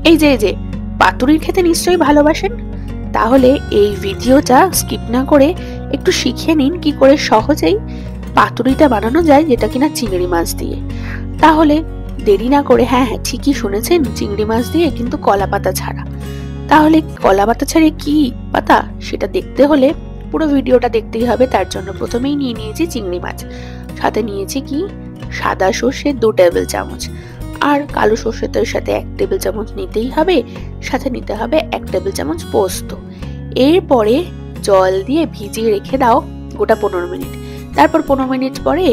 এই যে পাতুরি খেতে নিশ্চয়ই ভালোবাসেন, তাহলে এই ভিডিওটা স্কিপ না করে একটু শিখে নিন কি করে সহজেই পাতুরিটা বানানো যায়, যেটা কিনা চিংড়ি মাছ দিয়ে। তাহলে দেরি না করে, হ্যাঁ হ্যাঁ ঠিকই শুনেছেন, চিংড়ি মাছ দিয়ে, কিন্তু কলা পাতা ছাড়া। তাহলে কলা পাতা ছাড়িয়ে কি পাতা সেটা দেখতে হলে পুরো ভিডিওটা দেখতেই হবে। তার জন্য প্রথমেই নিয়ে নিয়েছি চিংড়ি মাছ, সাথে নিয়েছি কি সাদা সর্ষে 2 টেবিল চামচ, আর কালো সর্ষের সাথে 1 টেবিল চামচ নিতেই হবে, সাথে নিতে হবে 1 টেবিল চামচ পোস্ত। এরপরে জল দিয়ে ভিজিয়ে রেখে দাও গোটা 15 মিনিট। তারপর 15 মিনিট পরে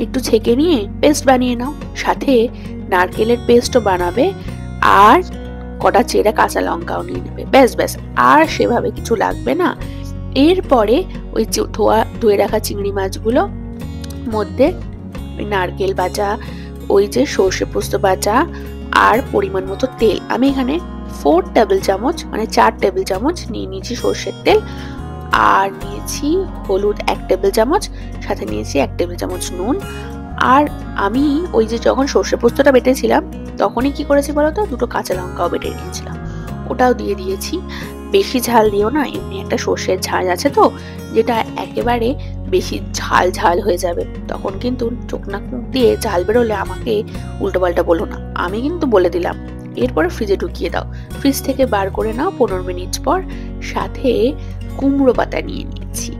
একটু ছেঁকে নিয়ে পেস্ট বানিয়ে নাও, সাথে নারকেলের পেস্টও বানাবে, আর কটা চেরা কাঁচা লঙ্কাও নিয়ে নেবে। ব্যাস ব্যাস, আর সেভাবে কিছু লাগবে না। এরপরে ওই ধুয়ে রাখা চিংড়ি মাছগুলো মধ্যে নারকেল বাটা, ওই যে সর্ষে পোস্ত বাটা, আর পরিমাণ মতো তেল। আমি এখানে 4 টেবিল চামচ মানে 4 টেবিল চামচ নিয়ে নিয়েছি সর্ষের তেল, আর নিয়েছি হলুদ 1 টেবিল চামচ, সাথে নিয়েছি 1 টেবিল চামচ নুন। আর আমি ওই যে যখন সর্ষে পোস্তটা বেটেছিলাম তখনই কি করেছি বলতো, 2টো কাঁচা লঙ্কাও বেটে নিয়েছিলাম, ওটাও দিয়ে দিয়েছি। বেশি ঝাল দিও না, এমনি একটা সর্ষের ঝাল আছে তো, যেটা একেবারে বেশি ঝাল ঝাল হয়ে যাবে, তখন কিন্তু চোখ নাক মুখ দিয়ে ঝাল বেরোলে আমাকে উল্টো পাল্টা বলো না, আমি কিন্তু বলে দিলাম। এরপরে ফ্রিজে ঢুকিয়ে দাও, ফ্রিজ থেকে বার করে নাও 15 মিনিট পর। সাথে কুমড়ো পাতা নিয়ে নিয়েছি,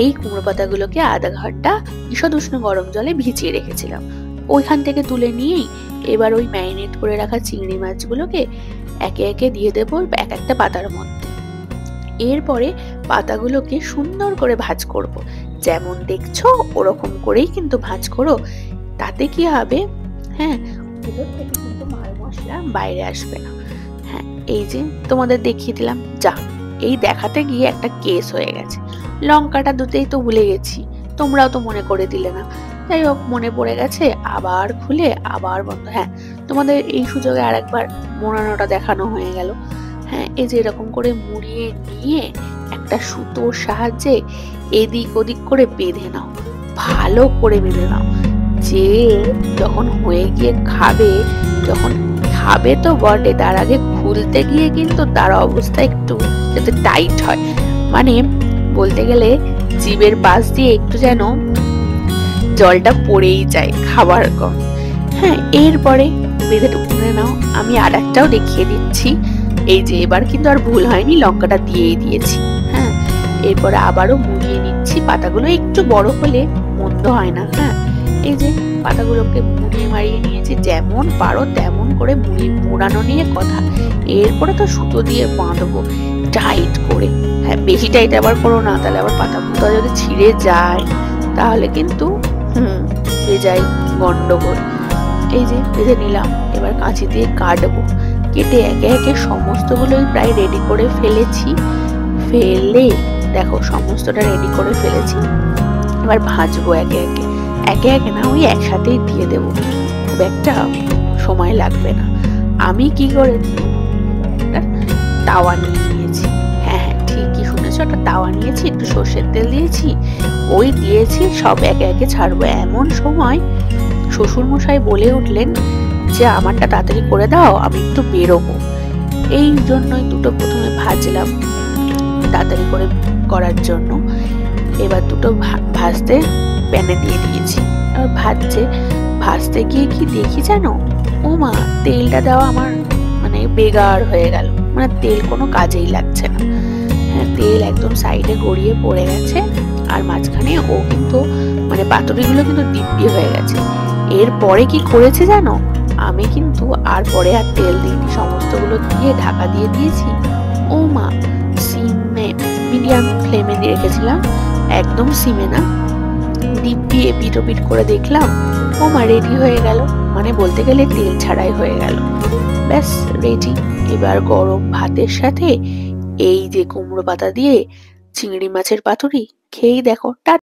এই কুমড়ো পাতাগুলোকে আধা ঘন্টা ঈষৎ উষ্ণ গরম জলে ভিজিয়ে রেখেছিলাম, ওইখান থেকে তুলে নিয়েই এবার ওই ম্যারিনেট করে রাখা চিংড়ি মাছগুলোকে একে একে দিয়ে দেবো এক একটা পাতার মধ্যে। এরপরে পাতাগুলোকে সুন্দর করে ভাজ করব, যেমন দেখছো ওরকম করেই কিন্তু ভাজ করো। তাতে কি হবে, হ্যাঁ ভেতর থেকে কিন্তু মাল মশলা বাইরে আসবে না। হ্যাঁ এই যে তোমাদের দেখিয়ে দিলাম, যা এই দেখাতে গিয়ে একটা কেস হয়ে গেছে, লঙ্কাটা দুতেই তো ভুলে গেছি, তোমরাও তো মনে করে দিলে না। যাই হোক, মনে পড়ে গেছে, আবার খুলে আবার বন্ধ। হ্যাঁ তোমাদের এই সুযোগে আর একবার মোড়ানোটা দেখানো হয়ে গেল। হ্যাঁ এই যে এরকম করে মুড়িয়ে নিয়ে একটা সুতোর সাহায্যে এদিক ওদিক করে বেঁধে নাও, ভালো করে বেঁধে নাও, যে যখন হয়ে গিয়ে খাবে, যখন খাবে তো বটে, তার আগে খুলতে গিয়ে কিন্তু তার অবস্থা একটু যাতে টাইট হয়, মানে বলতে গেলে জিভের পাশ দিয়ে একটু যেন জলটা পড়েই যায় খাবার কম। হ্যাঁ এরপরে বেঁধে টুকুনে নাও, আমি আর একটাও দেখিয়ে দিচ্ছি। এই যে এবার কিন্তু আর ভুল হয়নি, লঙ্কাটা দিয়েই দিয়েছি। হ্যাঁ এরপরে আবারও মুড়িয়ে নিচ্ছি, পাতাগুলো একটু বড় হলে মন্দ হয় না। হ্যাঁ এই যে পাতাগুলোকে মুড়িয়ে মারিয়ে নিয়েছি, যেমন পারো তেমন করে মোড়ানো নিয়ে কথা। এরপরে তো সুতো দিয়ে বাঁধবো টাইট করে। হ্যাঁ বেশি টাইট আবার করো না, তাহলে আবার পাতা পুতা যদি ছিঁড়ে যায় তাহলে কিন্তু বেজায় গন্ডগোল। এই যে বেঁধে নিলাম, এবার কাঁচি দিয়ে কাটবো, কেটে একে একে সমস্তগুলোই প্রায় রেডি করে ফেলেছি। ফেলে দেখো সমস্তটা রেডি করে ফেলেছি, এবার ভাজবো একে একে। একে একে না, ওই একসাথেই দিয়ে দেবো, খুব একটা সময় লাগবে না। আমি কি করেছি, একটা তাওয়া নিয়ে নিয়েছি। হ্যাঁ হ্যাঁ ঠিকই শুনেছো, একটা তাওয়া নিয়েছি, একটু সর্ষের তেল দিয়েছি, ওই দিয়েছি, সব একে একে ছাড়বো। এমন সময় শ্বশুর মশাই বলে উঠলেন যে আমারটা তাড়াতাড়ি করে দাও, আমি একটু বেরোবো। এই জন্যই দুটো প্রথমে ভাজলাম তাড়াতাড়ি করে করার জন্য। এবার দুটো ভাজতে প্যানে দিয়ে দিয়েছি, আর ভাজতে গিয়ে কি দেখি জানো, ও মা তেলটা দেওয়া আমার মানে বেগার হয়ে গেল, মানে তেল কোনো কাজেই লাগছে না। হ্যাঁ তেল একদম সাইডে গড়িয়ে পড়ে গেছে, আর মাঝখানে ও কিন্তু মানে পাতুরিগুলো কিন্তু দিব্যি হয়ে গেছে। এরপরে কি করেছে জানো, আমি কিন্তু আর পরে আর তেল দিইনি, সমস্তগুলো দিয়ে ঢাকা দিয়ে দিয়েছি। ও মা সিমে, মিডিয়াম ফ্লেমে দিয়ে রেখেছিলাম, একদম সিমে না, দিব্যি এপিট ওপিট করে দেখলাম, ও মা রেডি হয়ে গেল, মানে বলতে গেলে তেল ছাড়াই হয়ে গেল। ব্যাস রেডি। এবার গরম ভাতের সাথে এই যে কুমড়ো পাতা দিয়ে চিংড়ি মাছের পাতুরি খেয়েই দেখো।